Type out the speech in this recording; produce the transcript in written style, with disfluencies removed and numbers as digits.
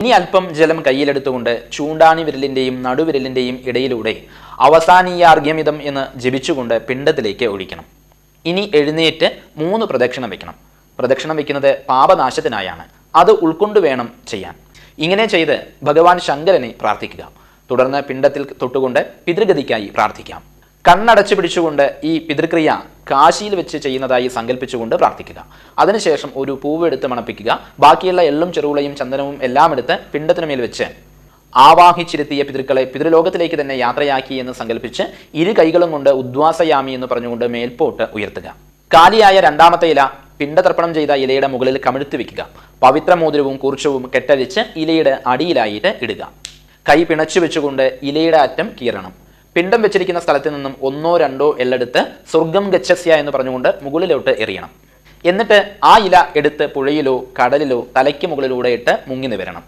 ഇനി അല്പം ജലം കയ്യിലെടുത്തുകൊണ്ട് ചൂണ്ടാണി വിരലിന്റെയും നടുവിരലിന്റെയും ഇടയിലൂടെ അവസാനീയാർഘ്യമിതം എന്ന് ജപിച്ചുകൊണ്ട് പിണ്ടത്തിലേക്ക് ഒഴിക്കണം. ഇനി എഴുന്നേറ്റ് 3 പ്രദക്ഷിണം വെക്കണം. പ്രദക്ഷിണം വെക്കുന്നത് പാപനാശത്തിനായാണ്. അത് ഉൾക്കൊണ്ട് വേണം ചെയ്യാൻ. ഇങ്ങനെ ചെയ്ത് ഭഗവാൻ ശങ്കരനെ പ്രാർത്ഥിക്കുക. തുടർന്ന് പിണ്ടത്തിൽ തൊട്ടുകൊണ്ട് പിതൃഗതിക്കായി പ്രാർത്ഥിക്കാം. കണ്ണടച്ചു പിടിച്ചുകൊണ്ട് ഈ പിതൃക്രിയ കാശിയിൽ വെച്ച് ചെയ്യുന്നതായി സങ്കല്പിച്ചുകൊണ്ട് പ്രാർത്ഥിക്കുക. അതിനുശേഷം ഒരു പൂവെടുത്ത് മണപ്പിക്കുക. ബാക്കിയുള്ള എള്ളും ചെറുളയും ചന്ദനവും എല്ലാം എടുത്ത് പിണ്ടത്തിനുമേൽ വെച്ച് ആവാഹിച്ചിരുത്തിയ പിതൃക്കളെ പിതൃലോകത്തിലേക്ക് തന്നെ യാത്രയാക്കി എന്ന് സങ്കല്പിച്ച് 2 കൈകളും കൊണ്ട് ഉദ്വാസയാമി എന്ന് പറഞ്ഞുകൊണ്ട് മേൽപോട്ട് ഉയർത്തുക. കാലിയായ 2ാമത്തെ ഇല പിണ്ടതർപ്പണം ചെയ്ത ഇലയുടെ മുകളിൽ കമിഴ്ത്തി വെക്കുക. പവിത്രമോതിരവും കൂർച്ചവും കെട്ടഴിച്ച് ഇലയുടെ അടിയിലായിട്ട് ഇടുക. കൈ പിണച്ചു വെച്ചുകൊണ്ട് ഇലയുടെ അറ്റം കീറണം. പിണ്ടം വെച്ചിരിക്കുന്ന സ്ഥലത്ത് നിന്നും 1 2 എള്ളെടുത്ത് സ്വർഗം ഗച്ഛസ്യ എന്ന് പറഞ്ഞുകൊണ്ട് മുകളിലോട്ട് എറിയണം. എന്നിട്ട് ആ ഇല എടുത്ത് പുഴയിലോ കടലിലോ തലയ്ക്ക് മുകളിലൂടെ ഇട്ട് മുങ്ങി നിവരണം.